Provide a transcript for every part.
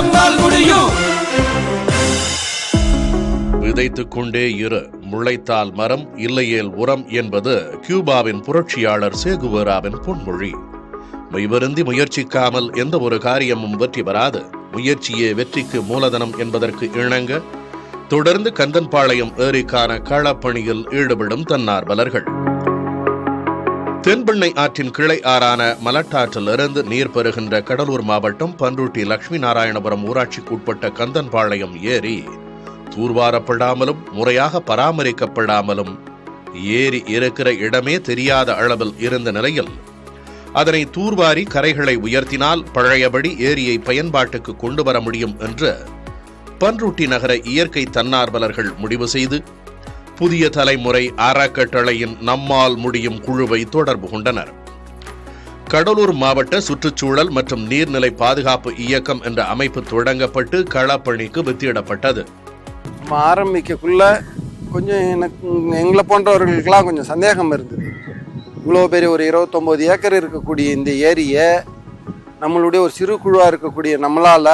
நம்மால் முடியும். விதைத்துக் கொண்டே இரு, முளைத்தால் மரம், இல்லையேல் உரம் என்பது கியூபாவின் புரட்சியாளர் சேகுவேராவின் பொன்மொழி. மெய்வருந்தி முயற்சிக்காமல் எந்த ஒரு காரியமும் வெற்றி பெறாது. முயற்சியே வெற்றிக்கு மூலதனம் என்பதற்கு இணங்க தொடர்ந்து கந்தன்பாளையம் ஏரிக்கான களப்பணியில் ஈடுபடும் தன்னார்வலர்கள். தென்பெண்ணை ஆற்றின் கிளை ஆறான மலட்டாற்றிலிருந்து நீர் பெறுகின்ற கடலூர் மாவட்டம் பன்ருட்டி லட்சுமி நாராயணபுரம் ஊராட்சிக்குட்பட்ட கந்தன்பாளையம் ஏரி தூர்வாரப்படாமலும் முறையாக பராமரிக்கப்படாமலும் ஏரி இருக்கிற இடமே தெரியாத அளவில் இருந்த நிலையில் அதனை தூர்வாரி கரைகளை உயர்த்தினால் பழையபடி ஏரியை பயன்பாட்டுக்கு கொண்டு வர முடியும் என்று பன்ருட்டி நகர இயற்கை தன்னார்வலர்கள் முடிவு செய்து புதிய தலைமுறை அறக்கட்டளையின் நம்மால் முடியும் குழுவை தொடர்பு கொண்டனர். கடலூர் மாவட்ட சுற்றுச்சூழல் மற்றும் நீர்நிலை பாதுகாப்பு இயக்கம் என்ற அமைப்பு தொடங்கப்பட்டு களப்பணிக்கு வித்திடப்பட்டது. ஆரம்பிக்கக்குள்ள கொஞ்சம் எங்களை போன்றவர்களுக்கெல்லாம் கொஞ்சம் சந்தேகம் இருந்தது. இவ்வளோ பெரிய ஒரு 29 ஏக்கர் இருக்கக்கூடிய இந்த ஏரியை நம்மளுடைய ஒரு சிறு குழுவாக இருக்கக்கூடிய நம்மளால்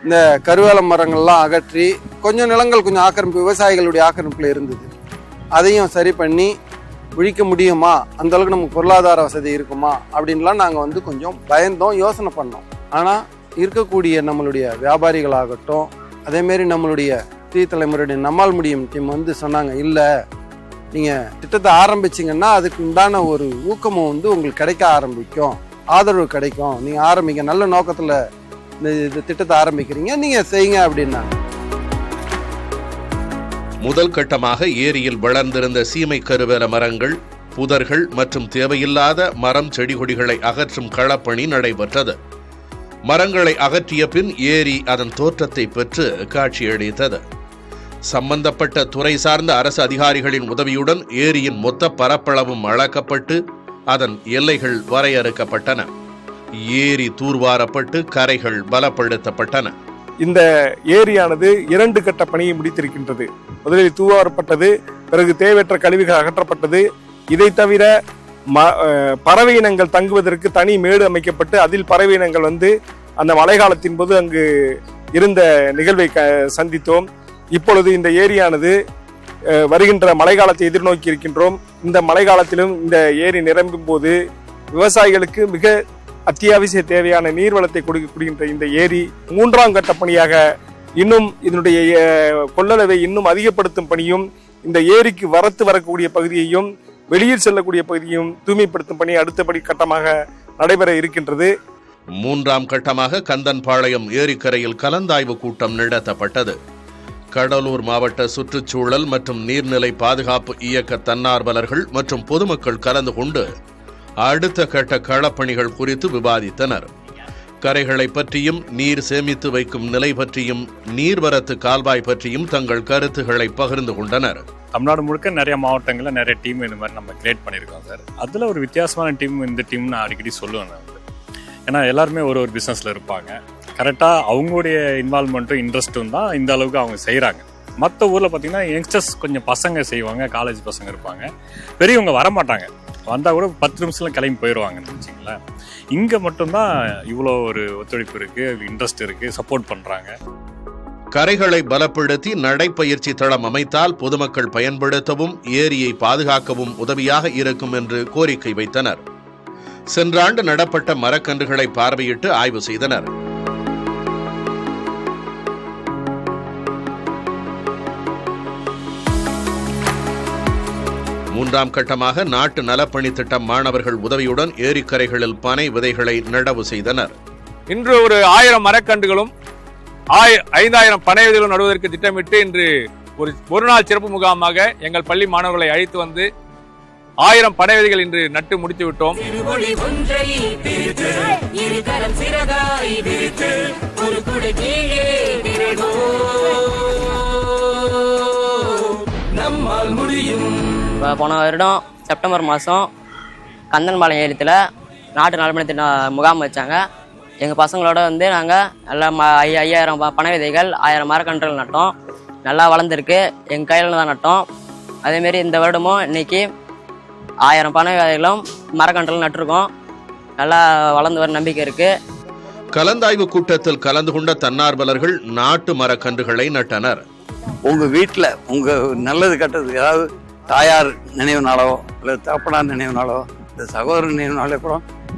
இந்த கருவேல மரங்கள்லாம் அகற்றி கொஞ்சம் நிலங்கள் கொஞ்சம் ஆக்கிரமிப்பு விவசாயிகளுடைய ஆக்கிரமிப்பில் இருந்தது. அதையும் சரி பண்ணி ஒழிக்க முடியுமா, அந்தளவுக்கு நமக்கு பொருளாதார வசதி இருக்குமா அப்படின்லாம் நாங்கள் கொஞ்சம் பயந்தோம், யோசனை பண்ணோம். ஆனால் இருக்கக்கூடிய நம்மளுடைய வியாபாரிகளாகட்டும், அதேமாரி நம்மளுடைய புதிய தலைமுறையுடைய நம்மால் முடியும் டீம் சொன்னாங்க, இல்லை நீங்கள் திட்டத்தை ஆரம்பிச்சிங்கன்னா அதுக்கு உண்டான ஒரு ஊக்கமும் உங்களுக்கு கிடைக்க ஆரம்பிக்கும், ஆதரவு கிடைக்கும், நீங்கள் ஆரம்பிங்க, நல்ல நோக்கத்தில் இந்த திட்டத்தை ஆரம்பிக்கிறீங்க, நீங்கள் செய்யுங்க அப்படின்னாங்க. முதல் கட்டமாக ஏரியில் வளர்ந்திருந்த சீமை கருவேல மரங்கள், புதர்கள் மற்றும் தேவையில்லாத மரம் செடி கொடிகளை அகற்றும் களப்பணி நடைபெற்றது. மரங்களை அகற்றிய பின் ஏரி அதன் தோற்றத்தை பெற்று காட்சியளித்தது. சம்பந்தப்பட்ட துறை சார்ந்த அரசு அதிகாரிகளின் உதவியுடன் ஏரியின் மொத்த பரப்பளவும் அளக்கப்பட்டு அதன் எல்லைகள் வரையறுக்கப்பட்டன. ஏரி தூர்வாரப்பட்டு கரைகள் பலப்படுத்தப்பட்டன. இந்த ஏரியானது 2 கட்ட பணியை முடித்திருக்கின்றது. முதலில் தூர்வாரப்பட்டது, பிறகு தேவையற்ற கழிவுகள் அகற்றப்பட்டது. இதை தவிர பறவை இனங்கள் தங்குவதற்கு தனி மேடு அமைக்கப்பட்டு அதில் பறவை இனங்கள் அந்த மழைக்காலத்தின் போது அங்கு இருந்த நிகழ்வை சந்தித்தோம். இப்பொழுது இந்த ஏரியானது வருகின்ற மழைக்காலத்தை எதிர்நோக்கி இருக்கின்றோம். இந்த மழைக்காலத்திலும் இந்த ஏரி நிரம்பும் போது விவசாயிகளுக்கு மிக அத்தியாவசிய தேவையான நீர்வளத்தை கொடுக்கப்படுகின்ற இந்த ஏரி 3ஆம் கட்ட பணியாக இன்னும் இதனுடைய கொள்ளளவை இன்னும் அதிகப்படுத்தும் பணியும், இந்த ஏரிக்கு வரக்கூடிய பகுதியையும் வெளியில் செல்லக்கூடிய பகுதியையும் தூய்மைப்படுத்தும் பணி அடுத்தபடி கட்டமாக நடைபெற இருக்கின்றது. 3ஆம் கட்டமாக கந்தன்பாளையம் ஏரிக்கரையில் கலந்தாய்வு கூட்டம் நடத்தப்பட்டது. கடலூர் மாவட்ட சுற்றுச்சூழல் மற்றும் நீர்நிலை பாதுகாப்பு இயக்க தன்னார்வலர்கள் மற்றும் பொதுமக்கள் கலந்து கொண்டு அடுத்த கட்ட களப்பணிகள் குறித்து விவாதித்தனர். கரைகளை பற்றியும் நீர் சேமித்து வைக்கும் நிலை பற்றியும் நீர்வரத்து கால்வாய் பற்றியும் தங்கள் கருத்துக்களை பகிர்ந்து கொண்டனர். தமிழ்நாடு முழுக்க நிறைய மாவட்டங்களில் நிறைய டீம் இந்த மாதிரி நம்ம கிரியேட் பண்ணியிருக்கோம் சார். அதில் ஒரு வித்தியாசமான டீம் இந்த டீம் நான் அடிக்கடி சொல்லுவேன். ஏன்னா எல்லாருமே ஒரு பிஸ்னஸில் இருப்பாங்க. கரெக்டாக அவங்களுடைய இன்வால்மெண்ட்டும் இன்ட்ரெஸ்ட்டும் தான் இந்த அளவுக்கு அவங்க செய்கிறாங்க. மற்ற ஊரில் பார்த்தீங்கன்னா யங்ஸ்டர்ஸ் கொஞ்சம் பசங்க செய்வாங்க, காலேஜ் பசங்க இருப்பாங்க, பெரியவங்க வரமாட்டாங்க, வந்தால் கூட 10 நிமிஷத்தில் கிளம்பி போயிடுவாங்கன்னு வச்சுங்களேன். இங்கே மட்டும்தான் இவ்வளோ ஒரு ஒத்துழைப்பு இருக்குது, இன்ட்ரெஸ்ட் இருக்குது, சப்போர்ட் பண்ணுறாங்க. கரைகளை பலப்படுத்தி நடைப்பயிற்சி தளம் அமைத்தால் பொதுமக்கள் பயன்படுத்தவும் ஏரியை பாதுகாக்கவும் உதவியாக இருக்கும் என்று கோரிக்கை வைத்தனர். சென்ற ஆண்டு நடப்பட்ட மரக்கன்றுகளை பார்வையிட்டு ஆய்வு செய்தனர். மூன்றாம் கட்டமாக நாட்டு நலப்பணி திட்டம் மாணவர்கள் உதவியுடன் ஏரிக்கரைகளில் பனை விதைகளை நடவு செய்தனர். இன்று ஒரு 1000 மரக்கன்றுகளும் 5000 பனை விதைகளும் நடுவதற்கு திட்டமிட்டு இன்று ஒரு நாள் சிறப்பு முகாமாக எங்கள் பள்ளி மாணவர்களை அழைத்து வந்து 1000 பனை விதைகள் இன்று நட்டு முடித்து விட்டோம். போன வருடம் செப்டம்பர் மாதம் கந்தன்பாளையம் ஏரியத்தில் நாட்டு நலப்பணி திட்ட முகாம் வச்சாங்க. எங்கள் பசங்களோட நாங்கள் நல்லா 5000 பனை விதைகள் 1000 மரக்கன்றுகள் நட்டோம். நல்லா வளர்ந்துருக்கு. எங்கள் கையில் தான் நட்டோம். அதேமாரி இந்த வருடமும் இன்னைக்கு 1000 பனை விதைகளும் மரக்கன்றுகளும் நட்டிருக்கோம். நல்லா வளர்ந்து வர நம்பிக்கை இருக்குது. கலந்தாய்வு கூட்டத்தில் கலந்து கொண்ட தன்னார்வலர்கள் நாட்டு மரக்கன்றுகளை நட்டனர். உங்கள் வீட்டில் உங்கள் நல்லது கட்டதுக்கு ஏதாவது தாயார் நினைவு நாளோ இல்லை தகப்பனார் நினைவு நாளோ இந்த சகோதரர் நினைவு நாளோ கூட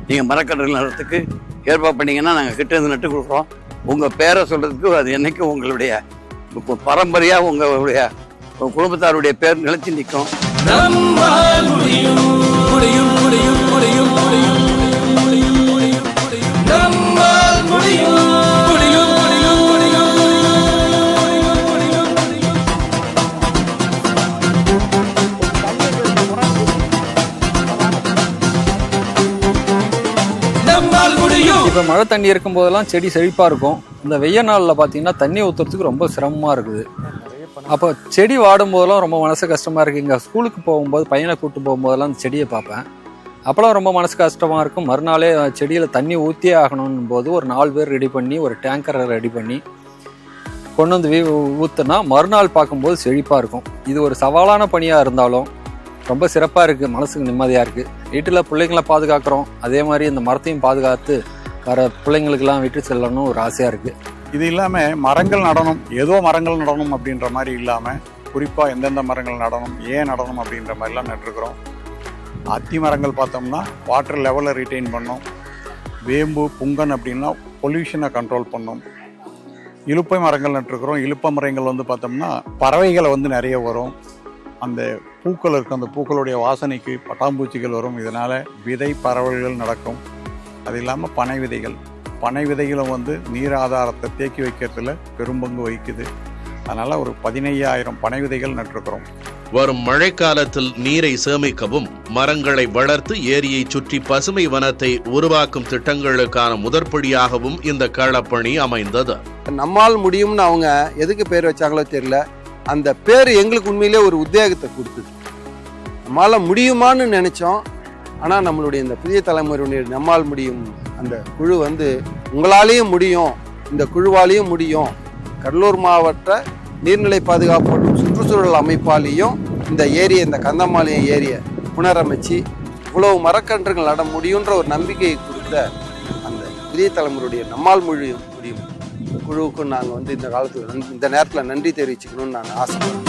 நீங்கள் மரக்கன்றுகள் நடுறதுக்கு ஏற்பாடு பண்ணீங்கன்னா நாங்கள் கிட்ட இருந்து நட்டு கொடுக்குறோம். உங்கள் பேரை சொல்கிறதுக்கு அது என்னைக்கும் உங்களுடைய பரம்பரையாக உங்களுடைய குடும்பத்தாருடைய பேர் நிலைச்சு நிற்கும். இப்போ மழை தண்ணி இருக்கும் போதெல்லாம் செடி செழிப்பாக இருக்கும். இந்த வெய்ய நாளில் பார்த்தீங்கன்னா தண்ணி ஊற்றுறதுக்கு ரொம்ப சிரமமாக இருக்குது. அப்போ செடி வாடும் போதெல்லாம் ரொம்ப மனசு கஷ்டமாக இருக்குது. இங்கே ஸ்கூலுக்கு போகும்போது பையனை கூப்பிட்டு போகும்போதெல்லாம் அந்த செடியை பார்ப்பேன். அப்போலாம் ரொம்ப மனசு கஷ்டமாக இருக்கும். மறுநாளே செடியில் தண்ணி ஊற்றியே ஆகணும் போது ஒரு 4 பேர் ரெடி பண்ணி ஒரு டேங்கரை ரெடி பண்ணி கொண்டு வந்து ஊற்றுனா மறுநாள் பார்க்கும்போது செழிப்பாக இருக்கும். இது ஒரு சவாலான பணியாக இருந்தாலும் ரொம்ப சிறப்பாக இருக்குது. மனசுக்கு நிம்மதியாக இருக்குது. வீட்டில் பிள்ளைங்களை பாதுகாக்கிறோம், அதே மாதிரி இந்த மரத்தையும் பாதுகாத்து வர பிள்ளைங்களுக்கெல்லாம் விட்டு செல்லணும்னு ஒரு ஆசையாக இருக்குது. இது இல்லாமல் மரங்கள் நடணும், ஏதோ மரங்கள் நடணும் அப்படின்ற மாதிரி இல்லாமல் குறிப்பாக எந்தெந்த மரங்கள் நடணும், ஏன் நடணும் அப்படின்ற மாதிரிலாம் நட்டுருக்குறோம். அத்தி மரங்கள் பார்த்தோம்னா வாட்டர் லெவலை ரிட்டைன் பண்ணும். வேம்பு புங்கன் அப்படின்னா பொல்யூஷனை கண்ட்ரோல் பண்ணும். இலுப்பை மரங்கள் நட்டுருக்குறோம். இலுப்பை மரங்கள் வந்து பார்த்தோம்னா பறவைகளை வந்து நிறைய வரும். அந்த பூக்கள் இருக்கும், அந்த பூக்களுடைய வாசனைக்கு பட்டாம்பூச்சிகள் வரும். இதனால் விதை பரவல்கள் நடக்கும். அது இல்லாமல் பனை விதைகளும் வந்து நீர் ஆதாரத்தை தேக்கி வைக்கிறதுல பெரும்பங்கு வகிக்குது. அதனால் ஒரு 15,000 பனை விதைகள் நட்டிருக்கிறோம். வரும் மழைக்காலத்தில் நீரை சேமிக்கவும் மரங்களை வளர்த்து ஏரியை சுற்றி பசுமை வனத்தை உருவாக்கும் திட்டங்களுக்கான முதற்படியாகவும் இந்த களப்பணி அமைந்தது. நம்மால் முடியும்னு அவங்க எதுக்கு பேர் வச்சாங்களோ தெரியல. அந்த பேர் எங்களுக்கு உண்மையிலே ஒரு உத்வேகத்தை கொடுத்தது. நம்மளால் முடியுமான்னு நினச்சோம். ஆனால் நம்மளுடைய இந்த புதிய தலைமுறையுடைய நம்மால் முடியும் அந்த குழு வந்து உங்களாலேயும் முடியும், இந்த குழுவாலேயும் முடியும், கடலூர் மாவட்ட நீர்நிலை பாதுகாப்பு மற்றும் சுற்றுச்சூழல் அமைப்பாலேயும் இந்த ஏரியை, இந்த கந்தமாலயம் ஏரியை புனரமைச்சு இவ்வளவு மரக்கன்றுகள் நட முடியுன்ற ஒரு நம்பிக்கையை கொடுத்த அந்த புதிய தலைமுறையுடைய நம்மால் முடியும் குழுவுக்கும் நாங்கள் வந்து இந்த காலத்தில் இந்த நேரத்தில் நன்றி தெரிவிச்சுக்கணும்னு நான் ஆசைப்படுறேன்.